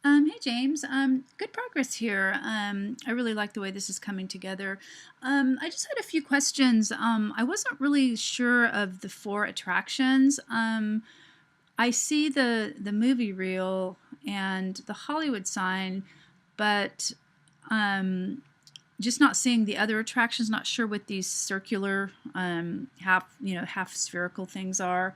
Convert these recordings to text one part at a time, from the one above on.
Hey James, good progress here. I really like the way this is coming together. I just had a few questions. I wasn't really sure of the four attractions. I see the movie reel and the Hollywood sign, but um, just not seeing the other attractions. Not sure what these circular, half spherical things are.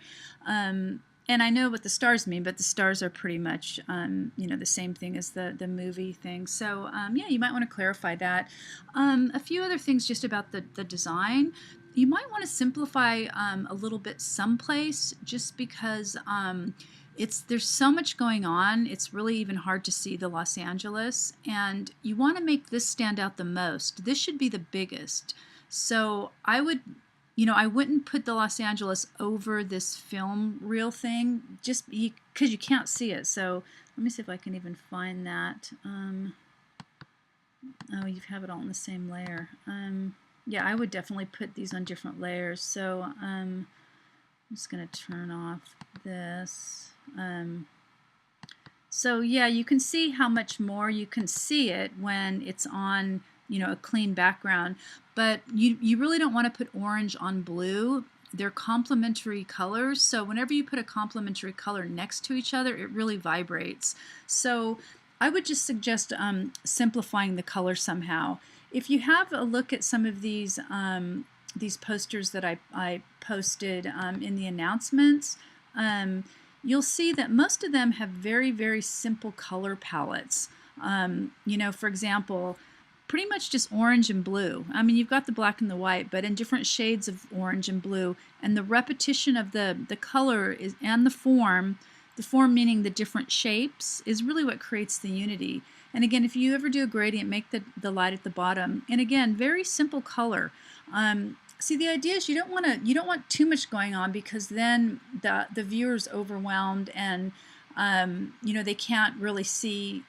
And I know what the stars mean, but the stars are pretty much, the same thing as the movie thing. So yeah, you might want to clarify that. A few other things just about the design. You might want to simplify a little bit someplace, just because there's so much going on. It's really even hard to see the Los Angeles, and you want to make this stand out the most. This should be the biggest. So I wouldn't put the Los Angeles over this film reel thing, just because you can't see it. So let me see if I can even find that. Oh, you have it all in the same layer. Yeah, I would definitely put these on different layers. So I'm just going to turn off this. So yeah, you can see how much more you can see it when it's on, a clean background. But you really don't want to put orange on blue. They're complementary colors, so whenever you put a complementary color next to each other, it really vibrates. So I would just suggest simplifying the color somehow. If you have a look at some of these posters that I posted in the announcements, you'll see that most of them have very, very simple color palettes. For example, pretty much just orange and blue. I mean, you've got the black and the white, but in different shades of orange and blue. And the repetition of the color and the form meaning the different shapes, is really what creates the unity. And again, if you ever do a gradient, make the light at the bottom. And again, very simple color. See, the idea is you don't want too much going on, because then the viewer's overwhelmed, and they can't really see.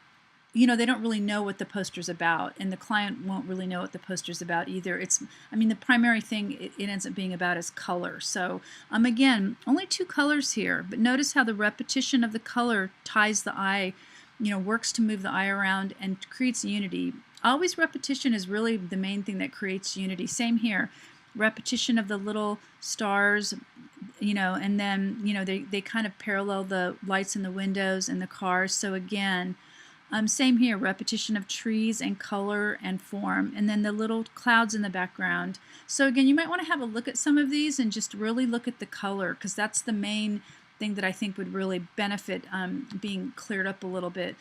They don't really know what the poster's about, and the client won't really know what the poster's about either. The primary thing it ends up being about is color. So again, only two colors here, but notice how the repetition of the color ties the eye, works to move the eye around and creates unity. Always repetition is really the main thing that creates unity. Same here. Repetition of the little stars, and then, they kind of parallel the lights in the windows and the cars. So again, same here, repetition of trees and color and form, and then the little clouds in the background. So again, you might want to have a look at some of these and just really look at the color, because that's the main thing that I think would really benefit being cleared up a little bit.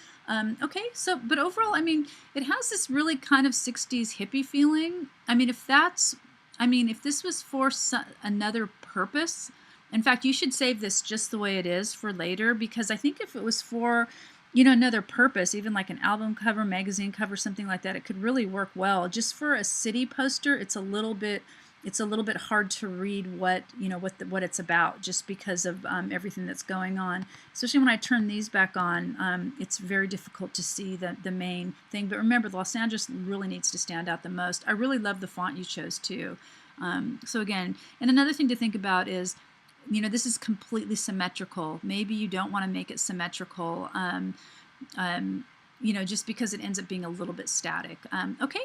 Okay, so, but overall, it has this really kind of 60s hippie feeling. If this was for another purpose, in fact, you should save this just the way it is for later, because I think if it was for, another purpose, even like an album cover, magazine cover, something like that, it could really work well. Just for a city poster, it's a little bit hard to read what it's about, just because of everything that's going on. Especially when I turn these back on, it's very difficult to see the main thing. But remember, Los Angeles really needs to stand out the most. I really love the font you chose too. So again, and another thing to think about is, this is completely symmetrical. Maybe you don't want to make it symmetrical, just because it ends up being a little bit static. Okay,